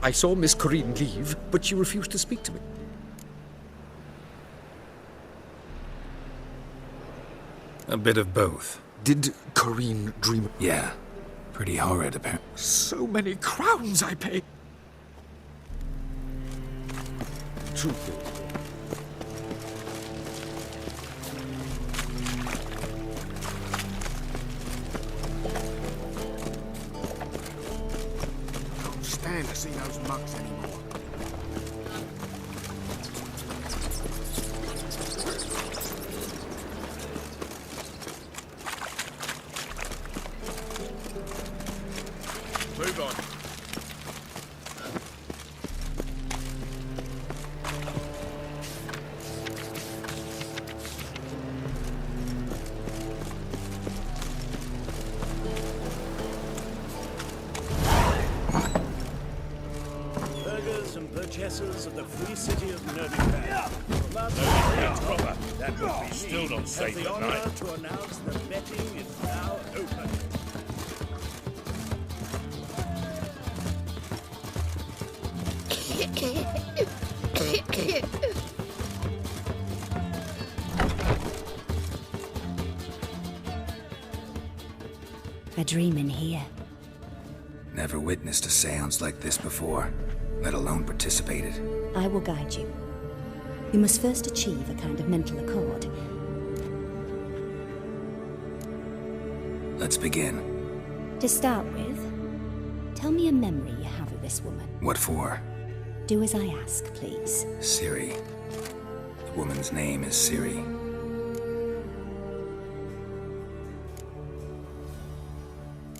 I saw Miss Corinne leave, but she refused to speak to me. A bit of both. Did Corinne dream? Yeah. Pretty horrid, apparently. So many crowns I pay. Truthfully. I don't stand to see those monks anymore. Move on. Burghers and burgesses of the free city of Novigrad. Proper. That would be still not safe the at honor night. to announce the betting is now open. A dream in here. Never witnessed a seance like this before, let alone participated. I will guide you. You must first achieve a kind of mental accord. Let's begin. To start with, tell me a memory you have of this woman. What for? Do as I ask, please. Ciri. The woman's name is Ciri.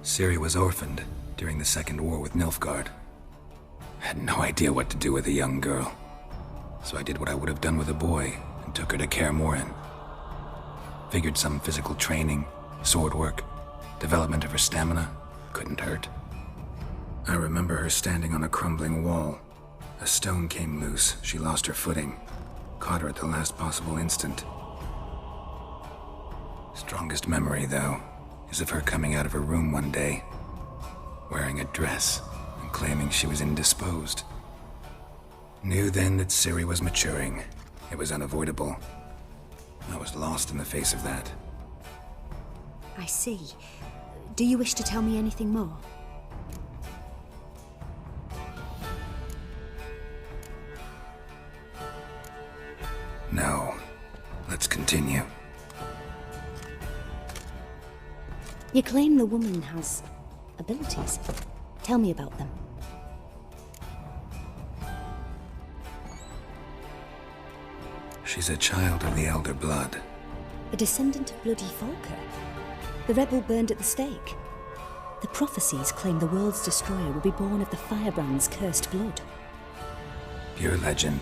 Ciri was orphaned during the Second War with Nilfgaard. Had no idea what to do with a young girl. So I did what I would have done with a boy and took her to Kaer Morhen. Figured some physical training, sword work, development of her stamina couldn't hurt. I remember her standing on a crumbling wall. A stone came loose, she lost her footing. Caught her at the last possible instant. Strongest memory, though, is of her coming out of her room one day, wearing a dress and claiming she was indisposed. Knew then that Ciri was maturing. It was unavoidable. I was lost in the face of that. I see. Do you wish to tell me anything more? No. Let's continue. You claim the woman has abilities. Tell me about them. She's a child of the Elder Blood. A descendant of bloody Volker. The rebel burned at the stake. The prophecies claim the world's destroyer will be born of the firebrand's cursed blood. Pure legend.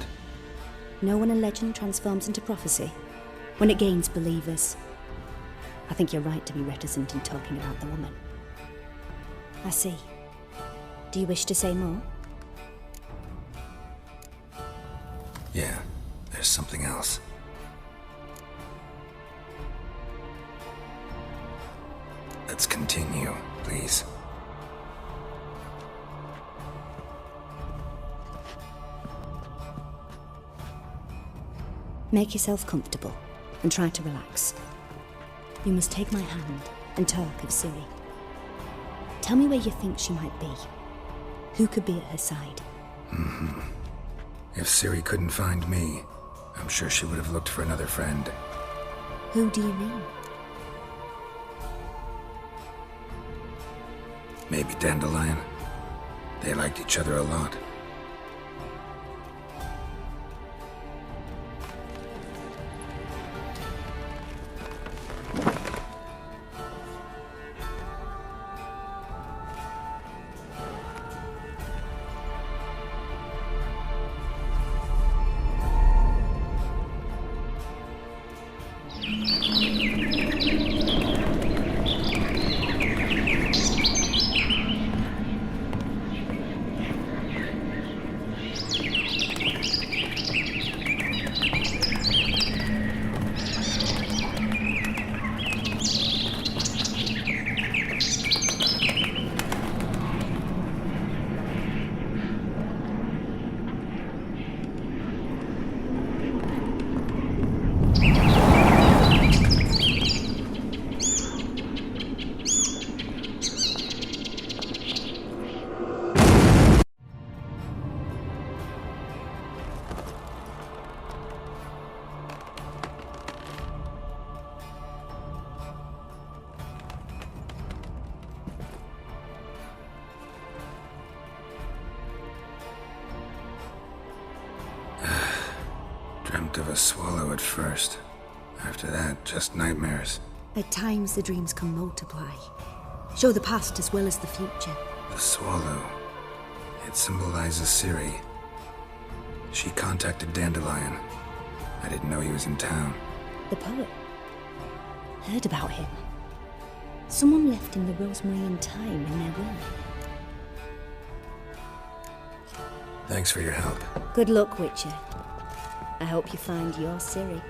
Know when a legend transforms into prophecy? When it gains believers. I think you're right to be reticent in talking about the woman. I see. Do you wish to say more? Yeah, there's something else. Let's continue, please. Make yourself comfortable and try to relax. You must take my hand and talk of Ciri. Tell me where you think she might be. Who could be at her side? If Ciri couldn't find me, I'm sure she would have looked for another friend. Who do you mean? Maybe Dandelion. They liked each other a lot. Dreamt of a swallow at first. After that, just nightmares. At times, the dreams can multiply. Show the past as well as the future. The swallow. It symbolizes Ciri. She contacted Dandelion. I didn't know he was in town. The poet. Heard about him. Someone left him the rosemary and thyme in their will. Thanks for your help. Good luck, Witcher. I hope you find your Ciri.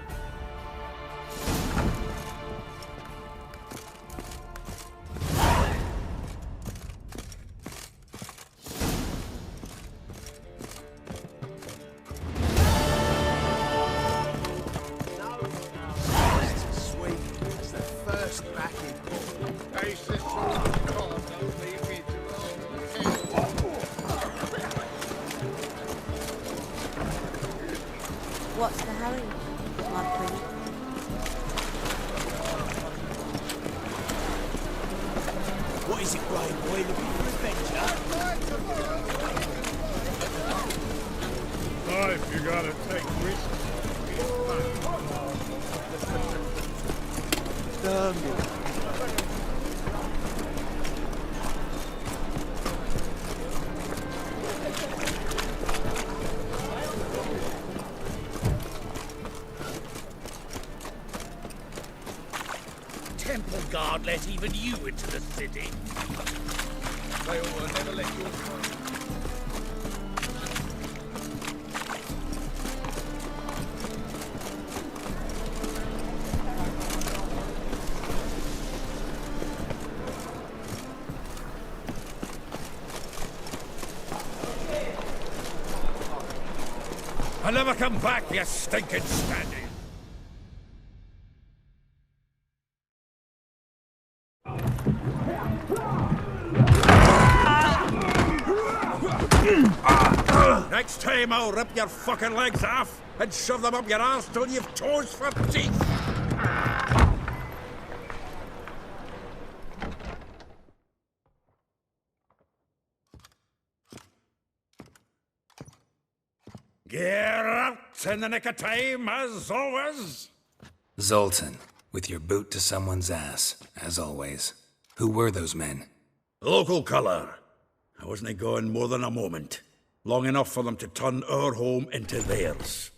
What's the hurry, my queen? What is it, Grey Boy? Looking for adventure? Life, you gotta take risks. Damn you. Temple Guard let even you into the city. They will never let you. I'll never come back, you stinking standing. Next time I'll rip your fucking legs off and shove them up your arse till you've toes for teeth. Get out in the nick of time, as always. Zoltan, with your boot to someone's ass, as always. Who were those men? Local colour. I wasn't going more than a moment. Long enough for them to turn our home into theirs.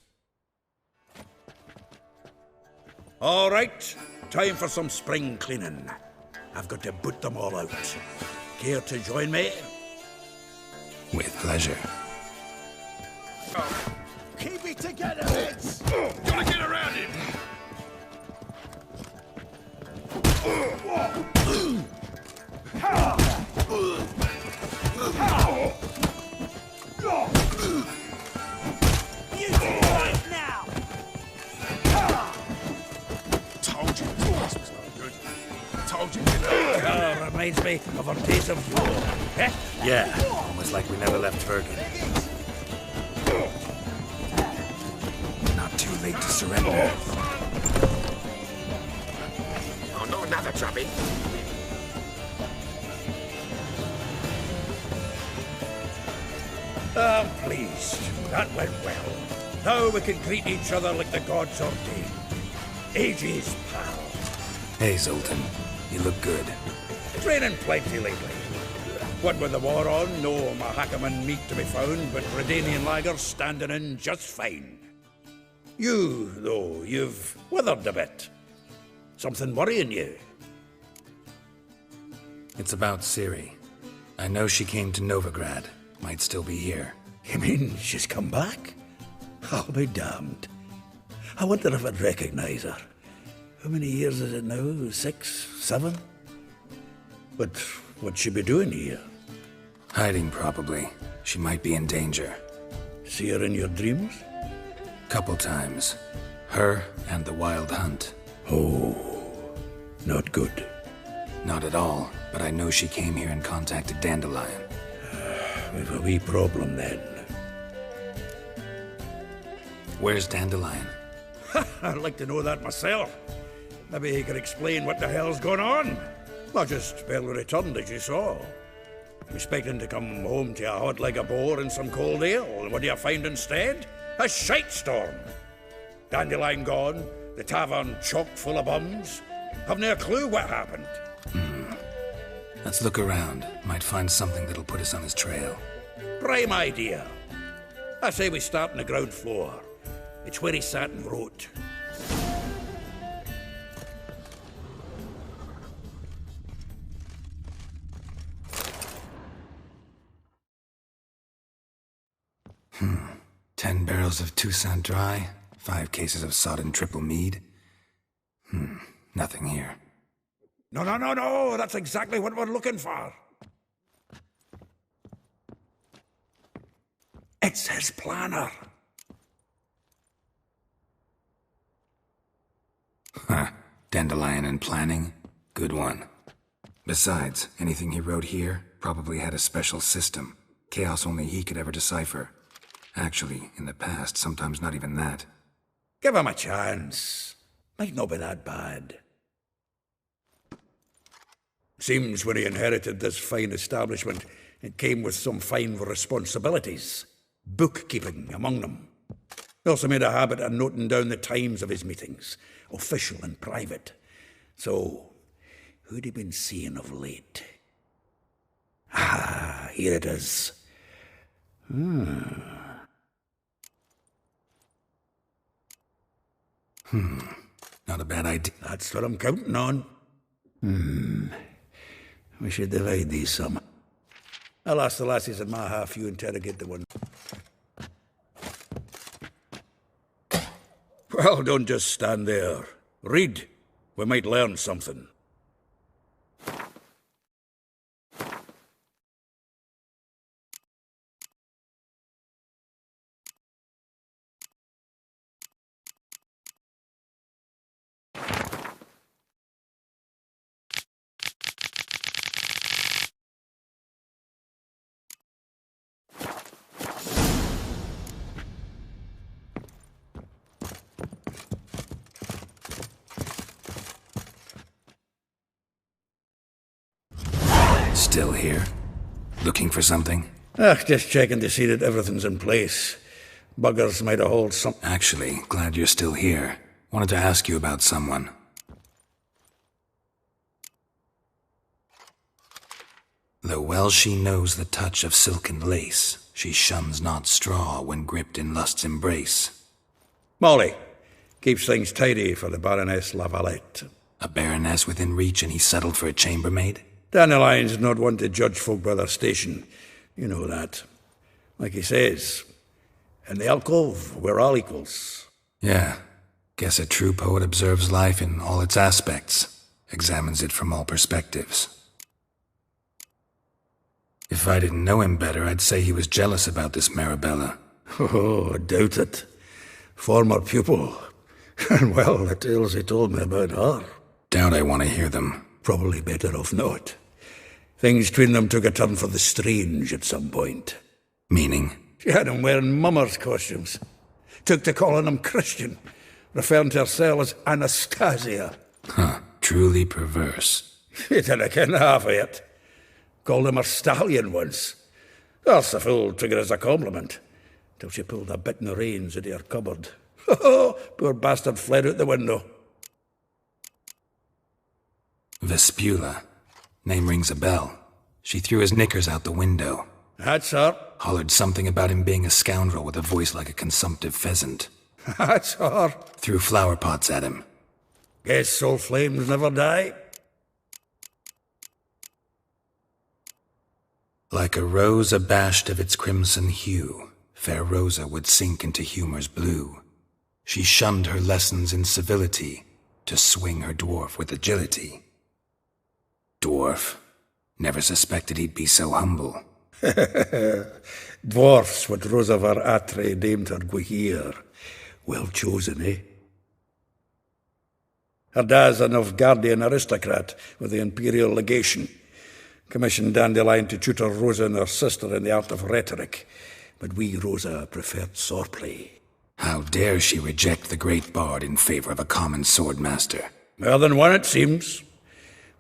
All right, time for some spring cleaning. I've got to boot them all out. Care to join me? With pleasure. Keep it together, heads! Gotta get around him! You do it now! Told you this was not good. Told you. Reminds me of our days of yore. Eh? Yeah, almost like we never left Vergen. Not too late to surrender. Oh, no, another trouble. I'm pleased. That went well. Now we can greet each other like the gods ordained. Ages, pal. Hey, Zoltan. You look good. Training plenty lately. What with the war on, no Mahakaman meat to be found, but Redanian lagers standing in just fine. You, though, you've withered a bit. Something worrying you? It's about Ciri. I know she came to Novigrad. Might still be here. You mean she's come back? I'll be damned. I wonder if I'd recognize her. How many years is it now? 6, 7? But what'd she be doing here? Hiding, probably. She might be in danger. See her in your dreams? Couple times. Her and the Wild Hunt. Oh, not good. Not at all, but I know she came here and contacted Dandelion. We've a wee problem then. Where's Dandelion? I'd like to know that myself. Maybe he could explain what the hell's going on. I just barely returned, as you saw. Expecting to come home to a hot like a boar and some cold ale, and what do you find instead? A shite storm. Dandelion gone, the tavern chock full of bums. Have no clue what happened. Let's look around. Might find something that'll put us on his trail. Prime idea. I say we start on the ground floor. It's where he sat and wrote. Hmm. 10 barrels of Toussaint Dry, 5 cases of sodden triple mead. Nothing here. No, that's exactly what we're looking for. It's his planner. Huh. Dandelion and planning? Good one. Besides, anything he wrote here probably had a special system. Chaos only he could ever decipher. Actually, in the past, sometimes not even that. Give him a chance. Might not be that bad. Seems when he inherited this fine establishment, it came with some fine responsibilities. Bookkeeping among them. He also made a habit of noting down the times of his meetings, official and private. So, who'd he been seeing of late? Ah, here it is. Not a bad idea. That's what I'm counting on. We should divide these some. I'll ask the lassies in my half, you interrogate the one. Well, don't just stand there. Read. We might learn something. Still here? Looking for something? Just checking to see that everything's in place. Buggers might have hauled some... Actually, glad you're still here. Wanted to ask you about someone. Though well she knows the touch of silken lace, she shuns not straw when gripped in lust's embrace. Molly. Keeps things tidy for the Baroness La Valette. A baroness within reach and he settled for a chambermaid? Dandelion's not one to judge folk by their station. You know that. Like he says, in the alcove, we're all equals. Yeah. Guess a true poet observes life in all its aspects, examines it from all perspectives. If I didn't know him better, I'd say he was jealous about this Marabella. Oh, I doubt it. Former pupil. And well, the tales he told me about her. Doubt I want to hear them. Probably better off not. Things between them took a turn for the strange at some point. Meaning? She had him wearing mummers' costumes. Took to calling him Christian, referring to herself as Anastasia. Huh, truly perverse. He didn't ken half of it. Called him a stallion once. That's the fool took it as a compliment, till she pulled a bit in the reins out of her cupboard. Oh, poor bastard fled out the window. Vespula. Name rings a bell. She threw his knickers out the window. That's her. Hollered something about him being a scoundrel with a voice like a consumptive pheasant. That's her. Threw flower pots at him. Guess soul flames never die. Like a rose abashed of its crimson hue, fair Rosa would sink into humor's blue. She shunned her lessons in civility, to swing her dwarf with agility. Dwarf. Never suspected he'd be so humble. Dwarfs what Rosavar Atre named her Guia. Well chosen, eh? Her dad's a Novgardian aristocrat with the Imperial Legation. Commissioned Dandelion to tutor Rosa and her sister in the art of rhetoric. But we, Rosa, preferred swordplay. How dare she reject the great bard in favor of a common swordmaster? More than one, it seems.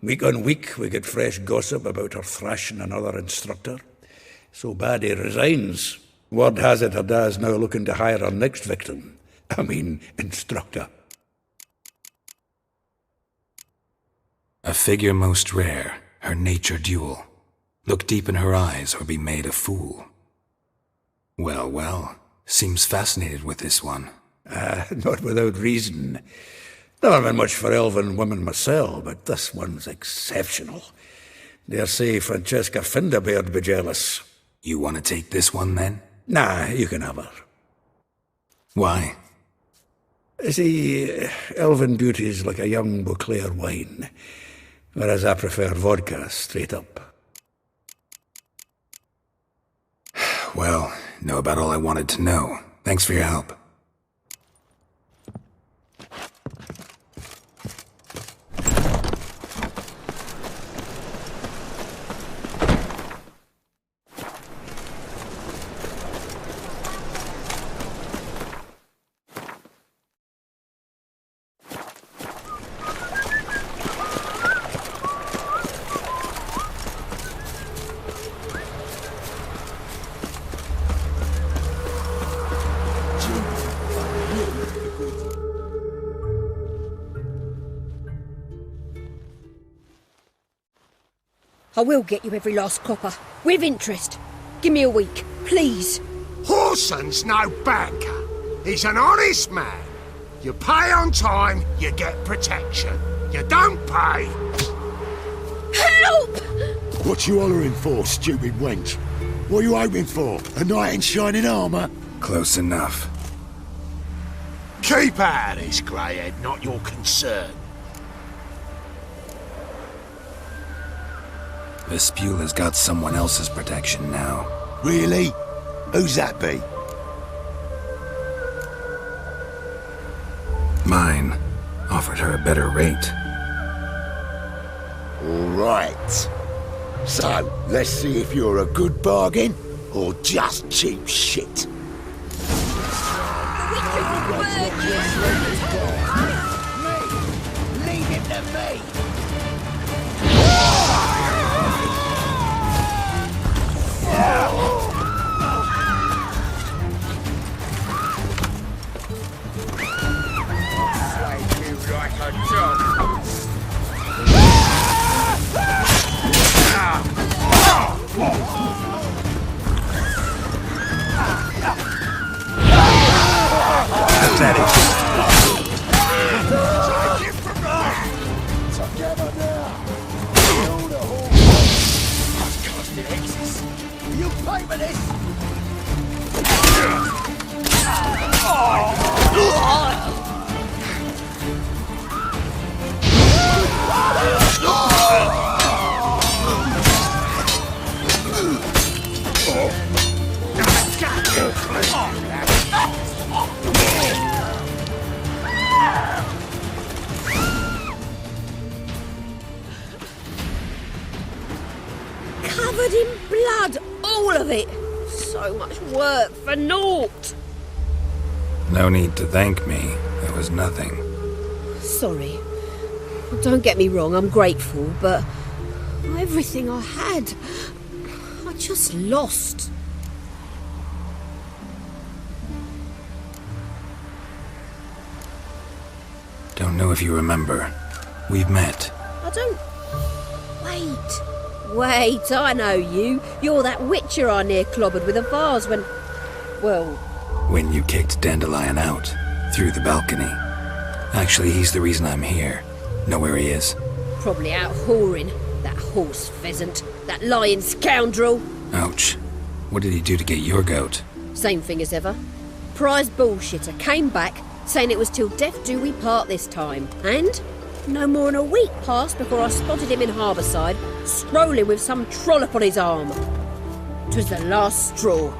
Week on week, we get fresh gossip about her thrashing another instructor. So bad he resigns. Word has it her dad's now looking to hire her next victim. instructor. A figure most rare, her nature dual. Look deep in her eyes or be made a fool. Well, well, seems fascinated with this one. Not without reason. Never been much for elven women myself, but this one's exceptional. Dare say Francesca Finderbeard be jealous. You want to take this one, then? Nah, you can have her. Why? See, elven beauty's like a young Beauclair wine, whereas I prefer vodka straight up. Well, know about all I wanted to know. Thanks for your help. I will get you every last copper, with interest. Give me a week, please. Horson's no banker. He's an honest man. You pay on time, you get protection. You don't pay... Help! What you hollering for, stupid wench? What are you hoping for? A knight in shining armour? Close enough. Keep out of this, greyhead, not your concern. Vespula's got someone else's protection now. Really? Who's that be? Mine. Offered her a better rate. All right. So, let's see if you're a good bargain or just cheap shit. Leave him to me! Slay you like a dog! Pathetic. Together now! I've casted X's. You pay for this! Covered in blood, all of it. So much work for naught. No need to thank me. It was nothing. Sorry. Don't get me wrong, I'm grateful, but everything I had, I just lost. Don't know if you remember. We've met. I don't... Wait, I know you. You're that witcher I near clobbered with a vase when... Well... When you kicked Dandelion out. Through the balcony. Actually, he's the reason I'm here. Know where he is? Probably out whoring. That horse pheasant. That lying scoundrel. Ouch. What did he do to get your goat? Same thing as ever. Prize bullshitter came back, saying it was till death do we part this time. And no more than a week passed before I spotted him in Harbourside, strolling with some trollop on his arm. 'Twas the last straw.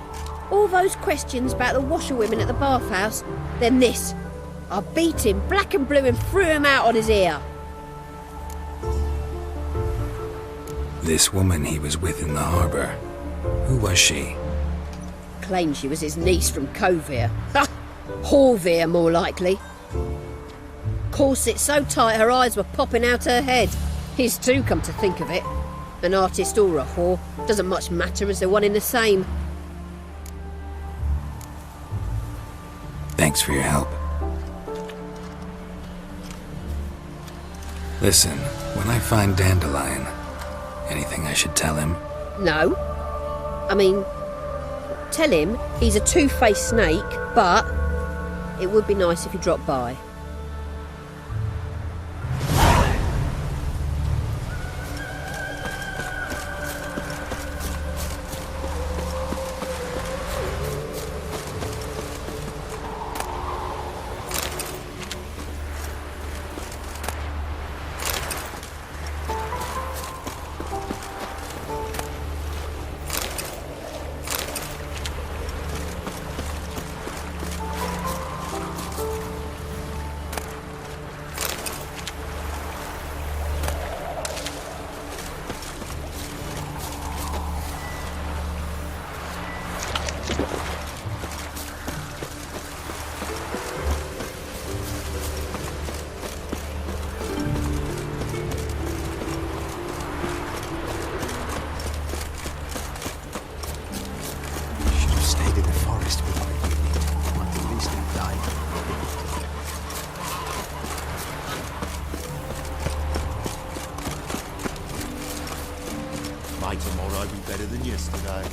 All those questions about the washerwomen at the bathhouse, then this. I beat him black and blue and threw him out on his ear. This woman he was with in the harbour. Who was she? Claimed she was his niece from Covere. Ha! Horvere, more likely. Corset so tight her eyes were popping out her head. His too, come to think of it. An artist or a whore, doesn't much matter as they're one in the same. Thanks for your help. Listen, when I find Dandelion, anything I should tell him? No. I mean, tell him he's a two-faced snake, but it would be nice if he dropped by. Tomorrow be better than yesterday.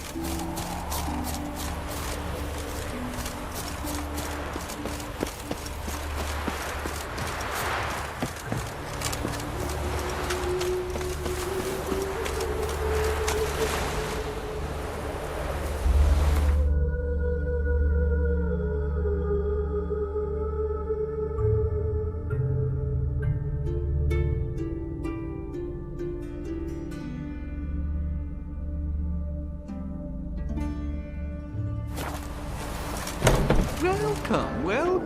Welcome, well.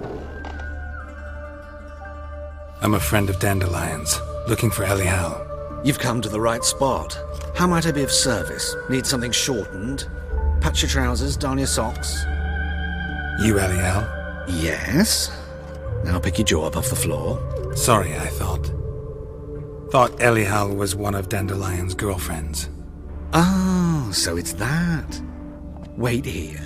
I'm a friend of Dandelion's, looking for Elial. You've come to the right spot. How might I be of service? Need something shortened? Patch your trousers, darn your socks. You Elial? Yes. Now pick your jaw up off the floor. Sorry, I thought Elial was one of Dandelion's girlfriends. Oh, so it's that. Wait here.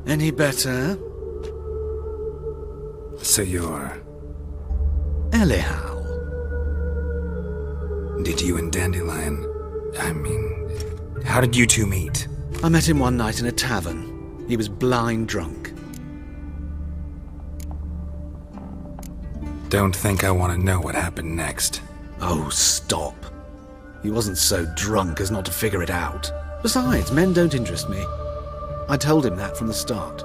Any better? So you're... Elial. Did you and Dandelion... I mean... How did you two meet? I met him one night in a tavern. He was blind drunk. Don't think I want to know what happened next. Oh, stop. He wasn't so drunk as not to figure it out. Besides, men don't interest me. I told him that from the start.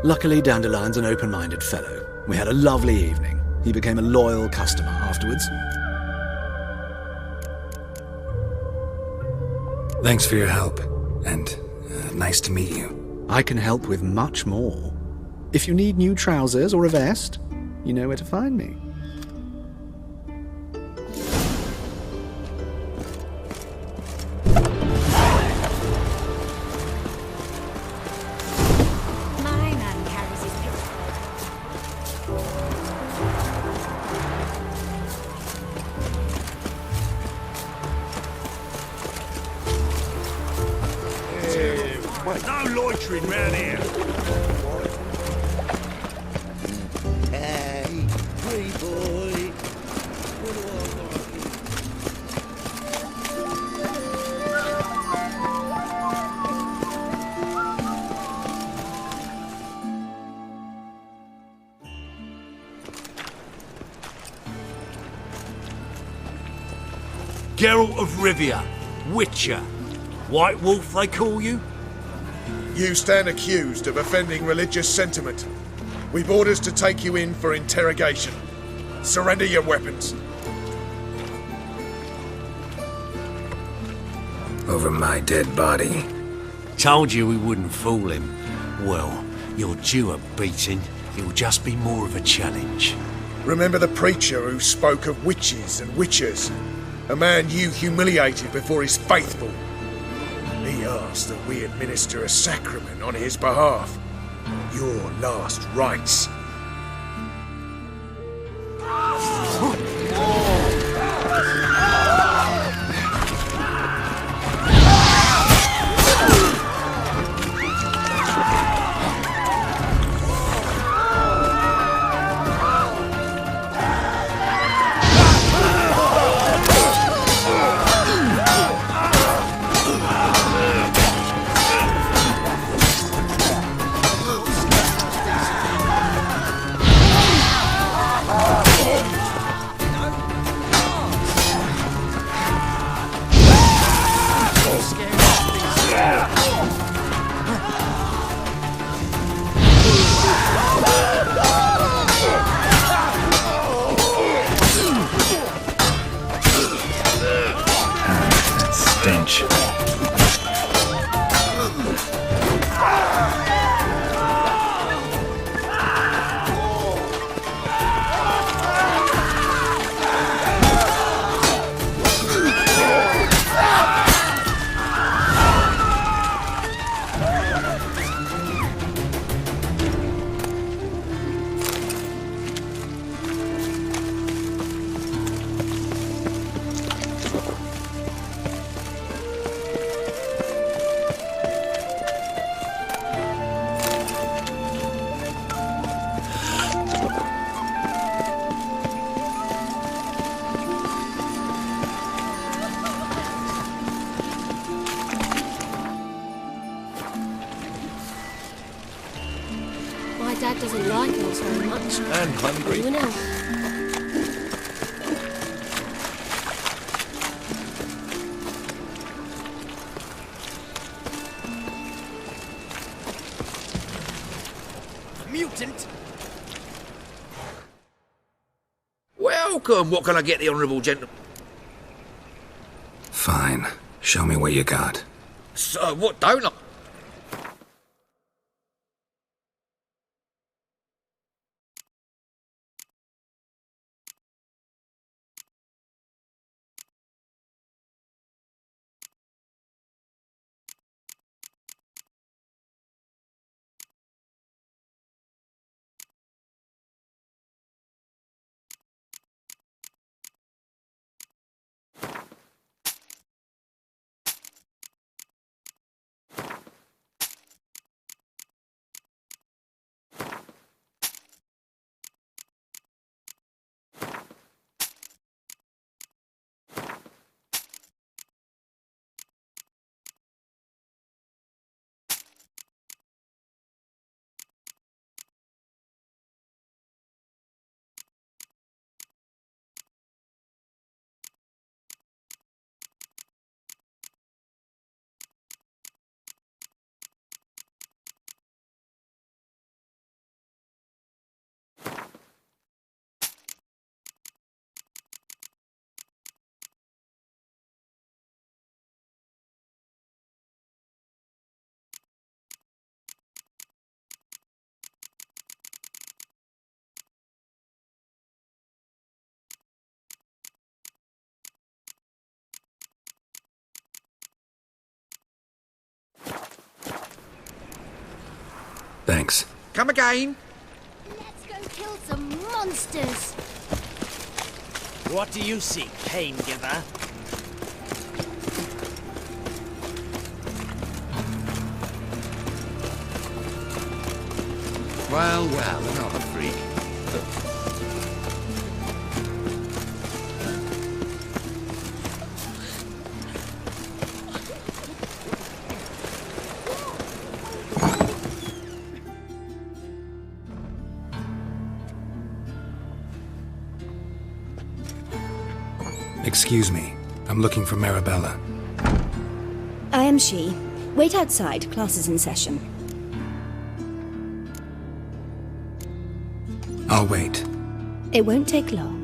Luckily, Dandelion's an open-minded fellow. We had a lovely evening. He became a loyal customer afterwards. Thanks for your help, and nice to meet you. I can help with much more. If you need new trousers or a vest, you know where to find me. No loitering round here. Hey, pretty boy. Geralt of Rivia, Witcher. White Wolf, they call you? You stand accused of offending religious sentiment. We've orders to take you in for interrogation. Surrender your weapons. Over my dead body. Told you we wouldn't fool him. Well, you're due a beating. It'll just be more of a challenge. Remember the preacher who spoke of witches and witchers? A man you humiliated before his faithful. He asked that we administer a sacrament on his behalf. Your last rites. so much. And hungry. You know. Mutant! Welcome! What can I get the honourable gentleman? Fine. Show me what you got. So, what don't I? Thanks. Come again? Let's go kill some monsters. What do you seek, pain giver? Well, another freak. Excuse me. I'm looking for Marabella. I am she. Wait outside. Class is in session. I'll wait. It won't take long.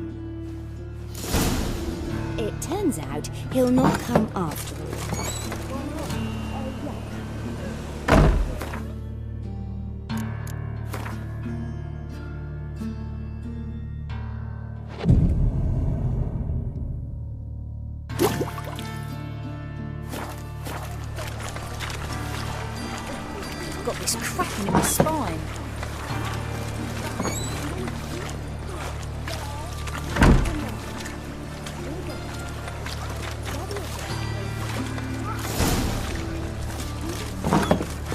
It turns out he'll not come after all. Got this cracking in my spine.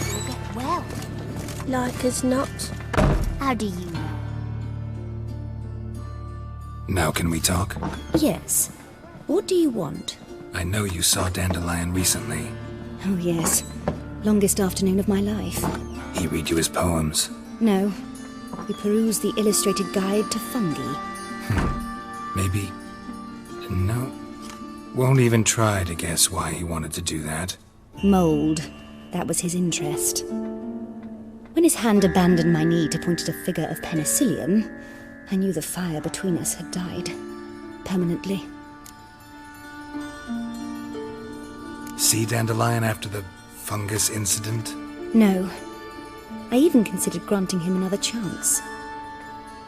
You'll get well. Like as not. How do you know? Now can we talk? Yes. What do you want? I know you saw Dandelion recently. Oh, yes. Longest afternoon of my life. He read you his poems. No. We perused the illustrated guide to fungi. Maybe... No. Won't even try to guess why he wanted to do that. Mold. That was his interest. When his hand abandoned my knee to point at a figure of penicillium, I knew the fire between us had died. Permanently. See Dandelion after the fungus incident? No. I even considered granting him another chance.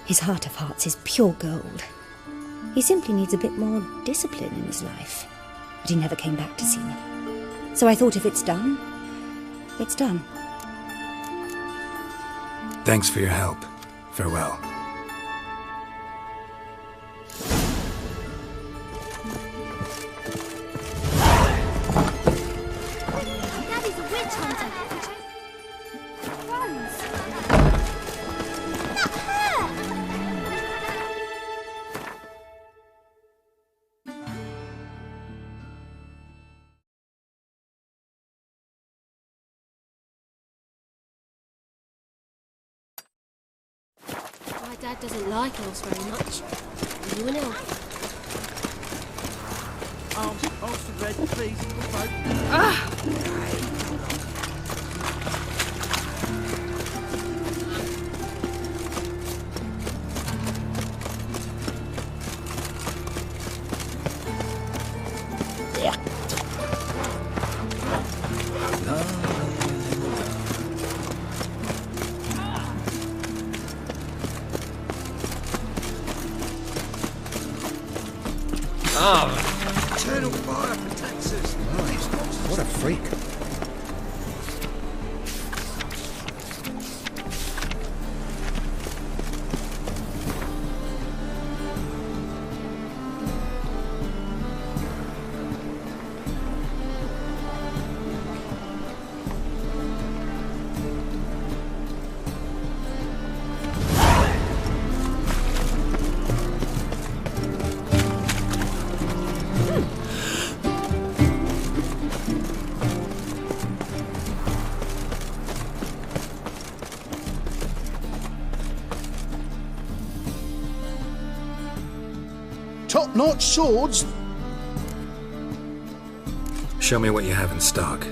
His heart of hearts is pure gold. He simply needs a bit more discipline in his life. But he never came back to see me. So I thought if it's done, it's done. Thanks for your help. Farewell. Daddy's a witch hunter. Runs. That hurt. Dad doesn't like elves very much. Are you an elf? Some bread, please. Eternal fire protects us. What a freak. Top-notch swords? Show me what you have in stock.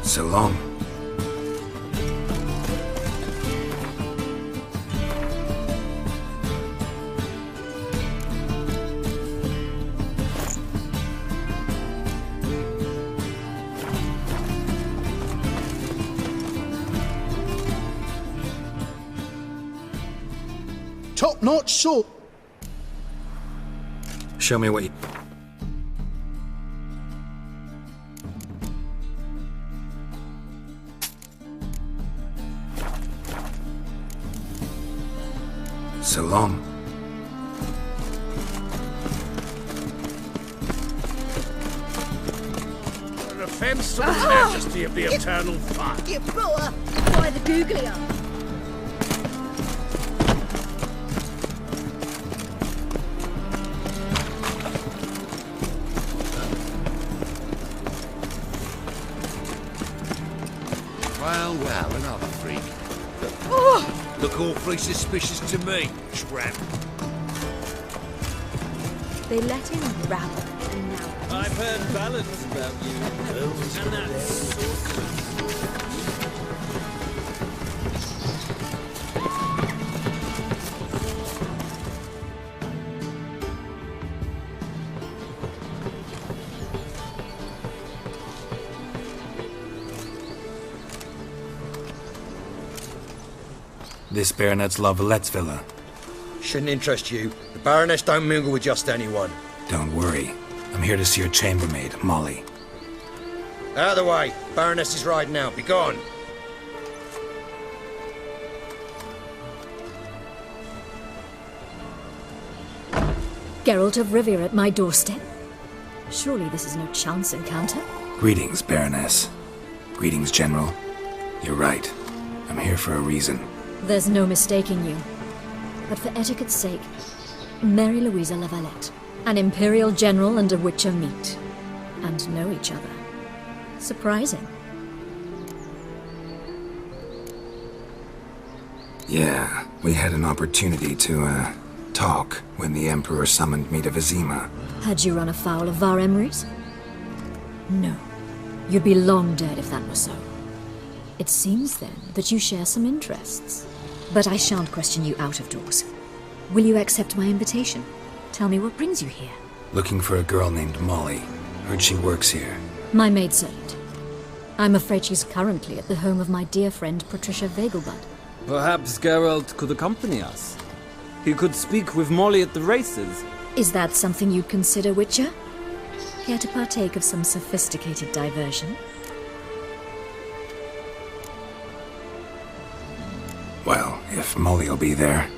So long. Top-notch sword. Show me what you... So long. An offence to the majesty of the eternal fire. You brought by the Guia. Well, another freak. Look awfully suspicious to me, tramp. They let him rabble, and now... I've heard ballads about you. And that's... This Baronet's La Valette's villa. Shouldn't interest you. The Baroness don't mingle with just anyone. Don't worry. I'm here to see your chambermaid, Molly. Out of the way. Baroness is riding out. Be gone. Geralt of Rivia at my doorstep? Surely this is no chance encounter? Greetings, Baroness. Greetings, General. You're right. I'm here for a reason. There's no mistaking you. But for etiquette's sake, Mary Louisa La Valette. An Imperial General and a Witcher meet. And know each other. Surprising. Yeah, we had an opportunity to, talk when the Emperor summoned me to Vizima. Had you run afoul of Var Emrys? No. You'd be long dead if that were so. It seems, then, that you share some interests. But I shan't question you out of doors. Will you accept my invitation? Tell me what brings you here. Looking for a girl named Molly. Heard she works here. My maidservant. I'm afraid she's currently at the home of my dear friend Patricia Vegelbud. Perhaps Geralt could accompany us. He could speak with Molly at the races. Is that something you'd consider, Witcher? Care to partake of some sophisticated diversion? Well, if Molly'll be there.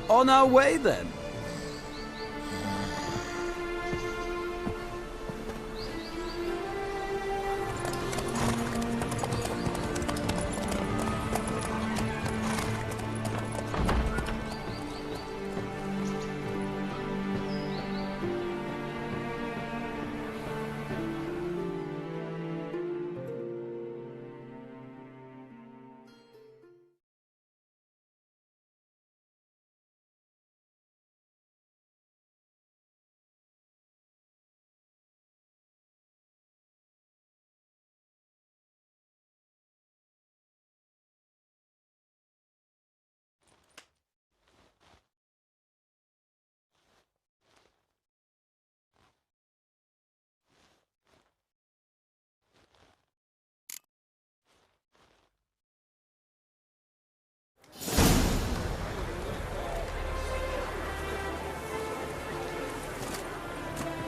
On our way, then.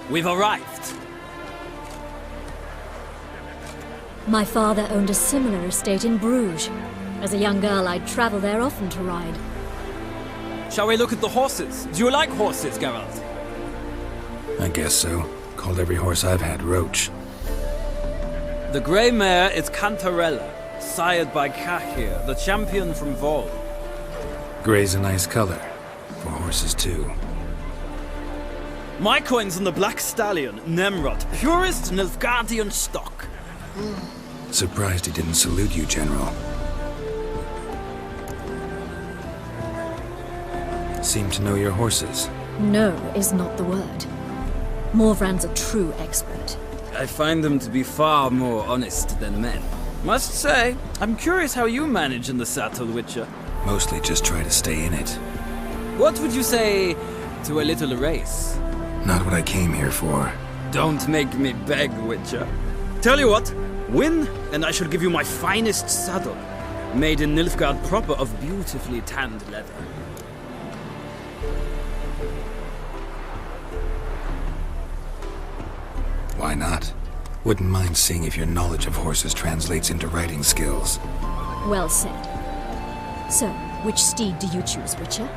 We've arrived. My father owned a similar estate in Bruges. As a young girl, I'd travel there often to ride. Shall we look at the horses? Do you like horses, Geralt? I guess so. Called every horse I've had Roach. The grey mare is Cantarella, sired by Cahir, the champion from Vol. Grey's a nice color. For horses, too. My coin's on the Black Stallion, Nemrod, purest Nilfgaardian stock. Surprised he didn't salute you, General. Seem to know your horses. No is not the word. Morvran's a true expert. I find them to be far more honest than men. Must say, I'm curious how you manage in the saddle, Witcher. Mostly just try to stay in it. What would you say to a little race? Not what I came here for. Don't make me beg, Witcher. Tell you what, win, and I shall give you my finest saddle. Made in Nilfgaard proper of beautifully tanned leather. Why not? Wouldn't mind seeing if your knowledge of horses translates into riding skills. Well said. So, which steed do you choose, Witcher?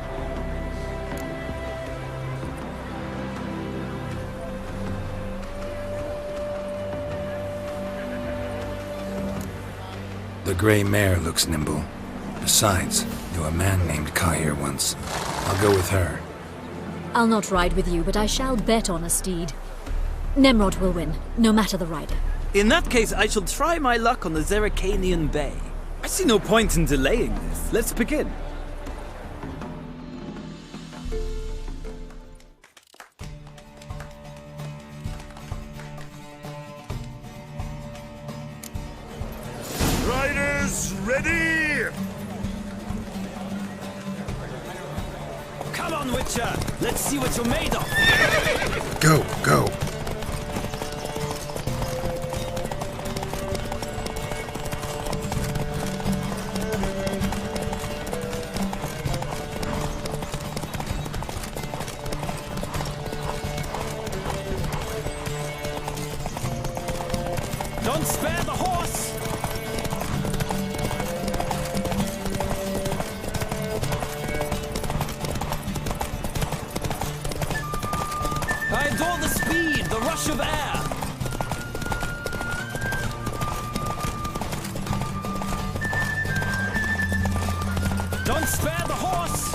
The grey mare looks nimble. Besides, knew a man named Cahir once. I'll go with her. I'll not ride with you, but I shall bet on a steed. Nemrod will win, no matter the rider. In that case, I shall try my luck on the Zeracanian Bay. I see no point in delaying this. Let's begin. Riders, ready! Come on, Witcher! Let's see what you're made of! Go, go. Don't spare the horse! I adore the speed, the rush of air. Don't spare the horse!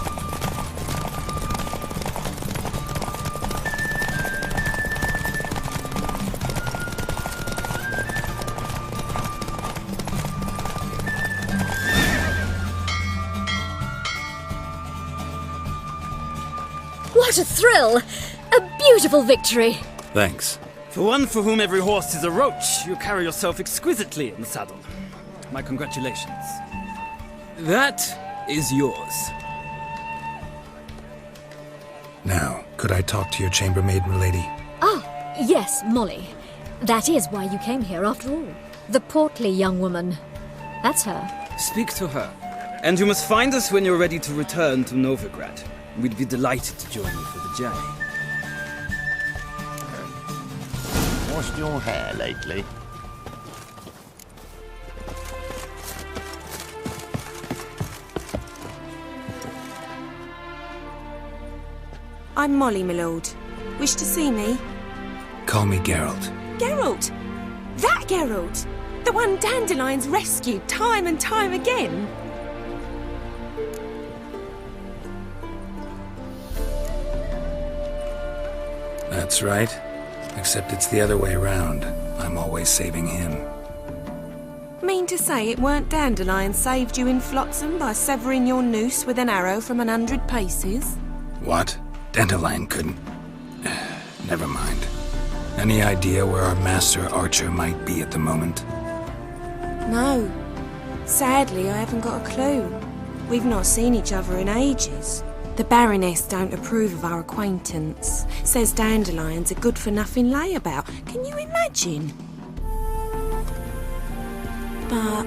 What a thrill! A beautiful victory! Thanks. For one for whom every horse is a roach, you carry yourself exquisitely in the saddle. My congratulations. That is yours. Now, could I talk to your chambermaid, milady? Ah, yes, Molly. That is why you came here after all. The portly young woman. That's her. Speak to her. And you must find us when you're ready to return to Novigrad. We'd be delighted to join you for the journey. washed your hair lately? I'm Molly, my lord. Wish to see me? Call me Geralt. Geralt! That Geralt! The one Dandelion's rescued time and time again! That's right. Except it's the other way around. I'm always saving him. Mean to say it weren't Dandelion saved you in Flotsam by severing your noose with an arrow from 100 paces? What? Dandelion couldn't... Never mind. Any idea where our master archer might be at the moment? No. Sadly, I haven't got a clue. We've not seen each other in ages. The Baroness don't approve of our acquaintance. Says Dandelion's a good-for-nothing layabout. Can you imagine? But...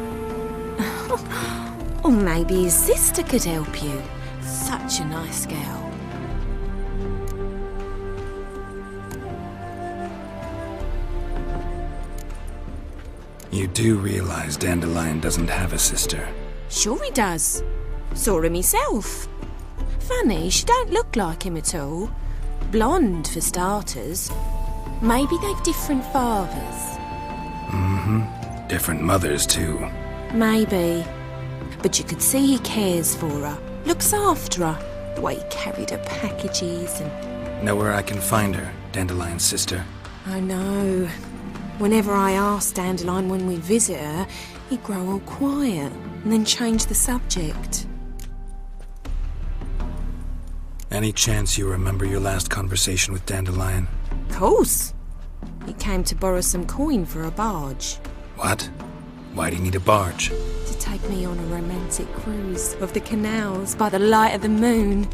or maybe his sister could help you. Such a nice girl. You do realize Dandelion doesn't have a sister? Sure he does. Saw him himself. Funny, she don't look like him at all. Blonde, for starters. Maybe they've different fathers. Mm-hmm. Different mothers, too. Maybe. But you could see he cares for her. Looks after her. The way he carried her packages and... Know where I can find her, Dandelion's sister? I know. Whenever I ask Dandelion when we visit her, he'd grow all quiet and then change the subject. Any chance you remember your last conversation with Dandelion? Of course. He came to borrow some coin for a barge. What? Why do you need a barge? To take me on a romantic cruise of the canals by the light of the moon.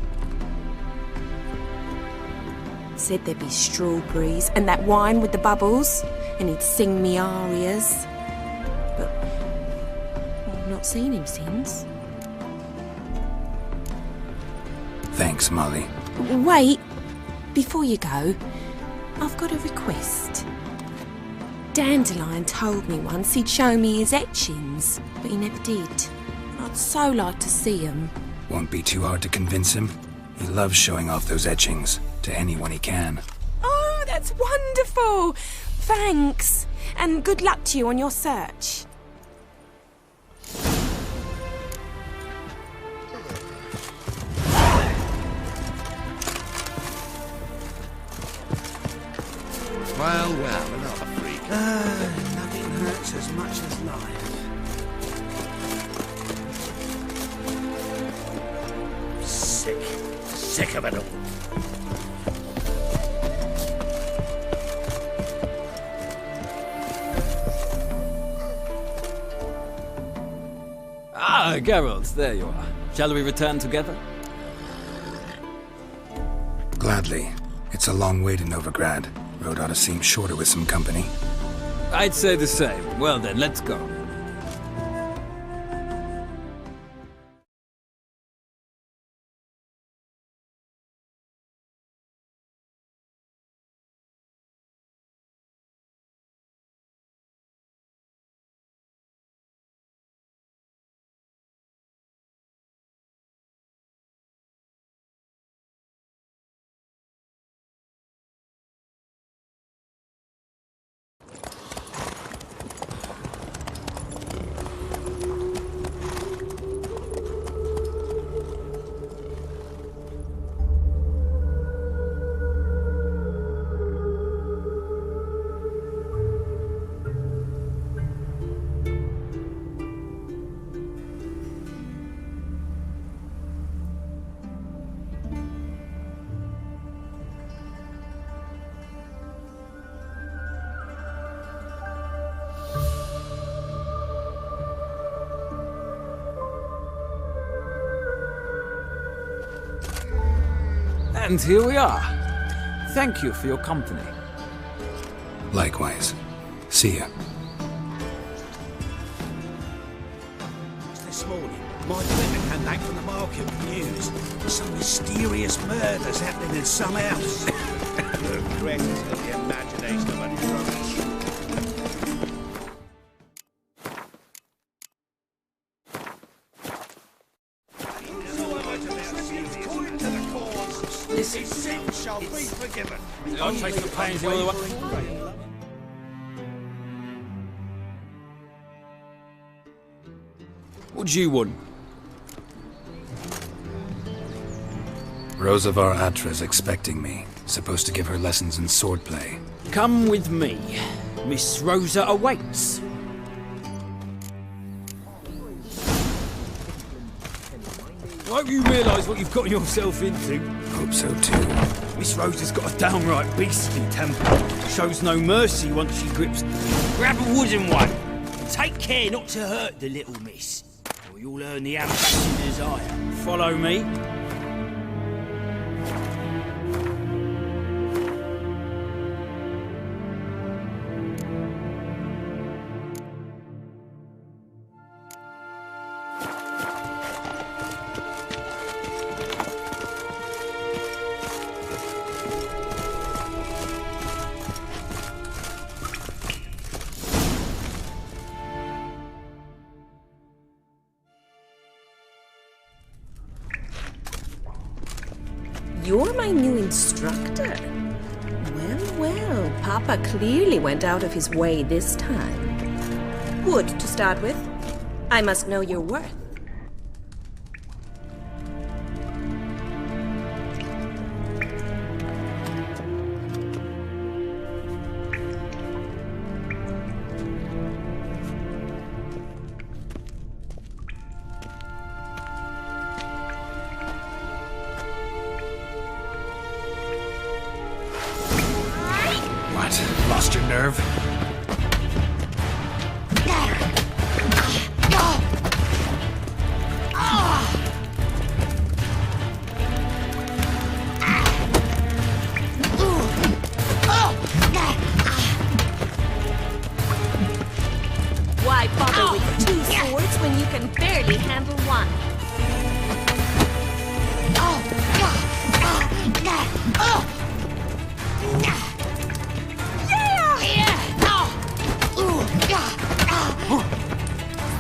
Said there'd be strawberries and that wine with the bubbles, and he'd sing me arias. But I've not seen him since. Thanks, Molly. Wait, before you go, I've got a request. Dandelion told me once he'd show me his etchings, but he never did. I'd so like to see them. Won't be too hard to convince him. He loves showing off those etchings to anyone he can. Oh, that's wonderful! Thanks, and good luck to you on your search. Well, another freak. Nothing hurts as much as life. Sick of it all. Ah, Geralt, there you are. Shall we return together? Gladly. It's a long way to Novigrad. Road ought to seem shorter with some company. I'd say the same. Well then, let's go. And here we are. Thank you for your company. Likewise. See ya. This morning, my friend came back from the market with news. Some mysterious murders happening in some house. The rest is the imagination of a drunk I'll be forgiven. I'll chase the pains all the way. What do you want? Rosavar Atra's expecting me. Supposed to give her lessons in swordplay. Come with me. Miss Rosa awaits. I hope you realise what you've got yourself into. Hope so too. Miss Rosa's got a downright beastly temper. Shows no mercy once she grips. Grab a wooden one. Take care not to hurt the little miss, or you'll earn the ambition desire. Follow me. You're my new instructor. Well, Papa clearly went out of his way this time. Wood, to start with. I must know your worth. Lost your nerve? Why bother with two swords when you can barely handle one?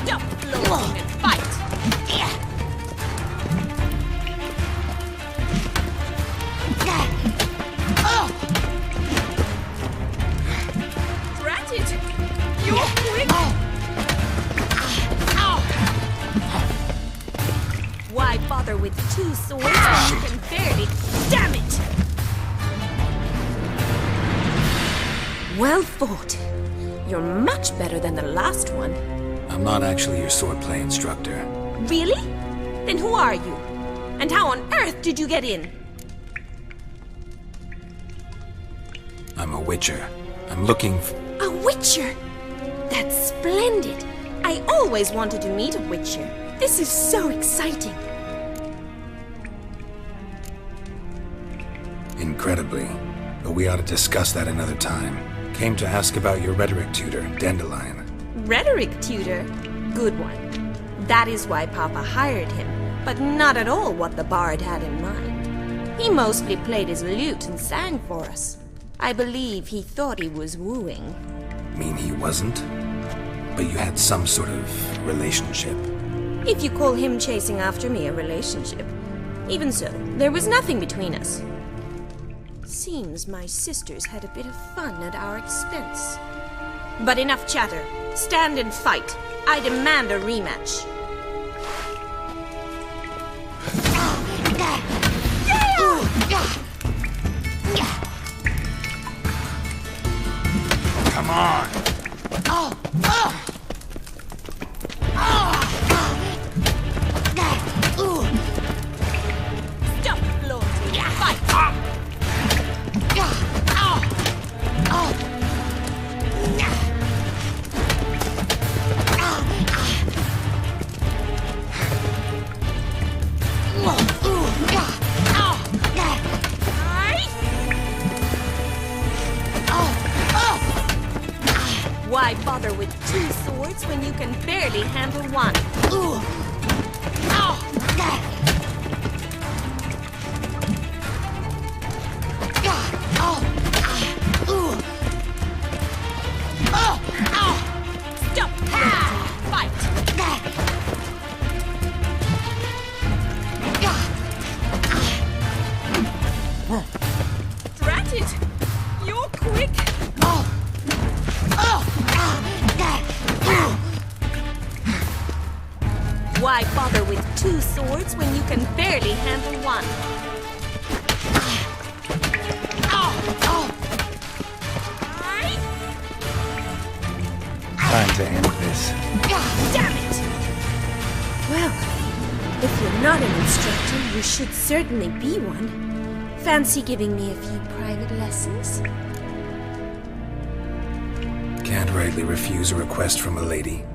Stop floating and fight! Drat it! You're quick! Why bother with two swords when you can barely... Damn it! Well fought. You're much better than the last one. I'm not actually your swordplay instructor. Really? Then who are you? And how on earth did you get in? I'm a witcher. I'm looking for... A witcher? That's splendid. I always wanted to meet a witcher. This is so exciting. Incredibly. But we ought to discuss that another time. Came to ask about your rhetoric tutor, Dandelion. Rhetoric tutor? Good one. That is why Papa hired him, but not at all what the bard had in mind. He mostly played his lute and sang for us. I believe he thought he was wooing. Mean he wasn't? But you had some sort of relationship. If you call him chasing after me a relationship. Even so, there was nothing between us. Seems my sisters had a bit of fun at our expense. But enough chatter. Stand and fight. I demand a rematch. Come on! Stop floating. Fight! Why bother with two swords when you can barely handle one? Stop! Fight! two swords when you can barely handle one? Time to end this. Damn it! Well, if you're not an instructor, you should certainly be one. Fancy giving me a few private lessons? Can't rightly refuse a request from a lady.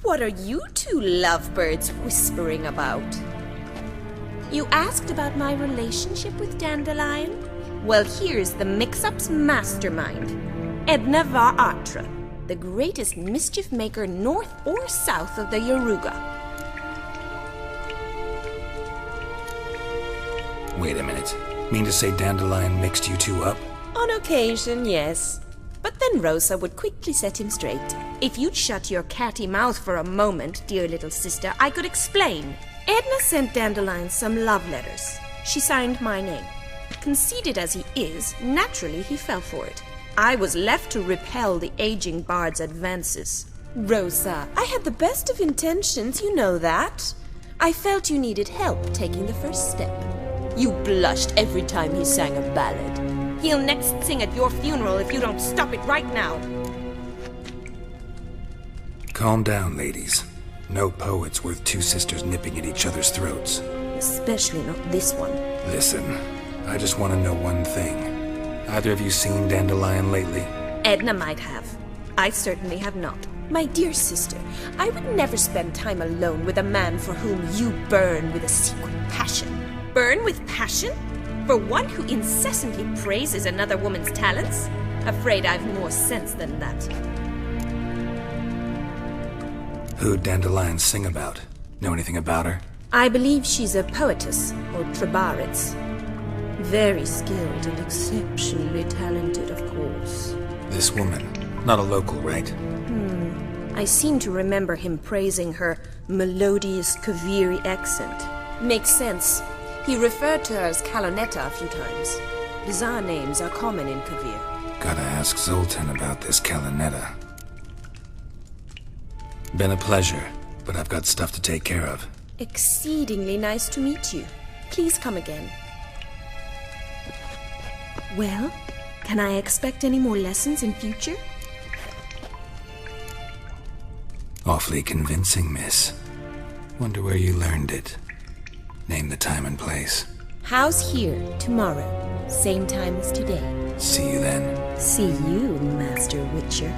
What are you two lovebirds whispering about? You asked about my relationship with Dandelion? Well, here's the mix-up's mastermind. Edna Va Atra, the greatest mischief maker north or south of the Yaruga. Wait a minute. Mean to say Dandelion mixed you two up? On occasion, yes. But then Rosa would quickly set him straight. If you'd shut your catty mouth for a moment, dear little sister, I could explain. Edna sent Dandelion some love letters. She signed my name. Conceited as he is, naturally he fell for it. I was left to repel the aging bard's advances. Rosa, I had the best of intentions, you know that. I felt you needed help taking the first step. You blushed every time he sang a ballad. He'll next sing at your funeral if you don't stop it right now. Calm down, ladies. No poet's worth two sisters nipping at each other's throats. Especially not this one. Listen, I just want to know one thing. Either of you seen Dandelion lately? Edna might have. I certainly have not. My dear sister, I would never spend time alone with a man for whom you burn with a secret passion. Burn with passion? For one who incessantly praises another woman's talents? Afraid I've more sense than that. Who'd Dandelion sing about? Know anything about her? I believe she's a poetess, or trebarets. Very skilled and exceptionally talented, of course. This woman. Not a local, right? I seem to remember him praising her melodious Kaviri accent. Makes sense. He referred to her as Kalonetta a few times. Bizarre names are common in Kavir. Gotta ask Zoltan about this Kalonetta. Been a pleasure, but I've got stuff to take care of. Exceedingly nice to meet you. Please come again. Well, can I expect any more lessons in future? Awfully convincing, miss. Wonder where you learned it. Name the time and place. House here, tomorrow. Same time as today. See you then. See you, Master Witcher.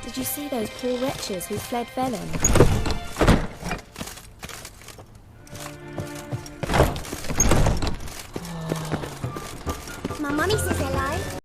Did you see those poor wretches who fled Velen? My mummy says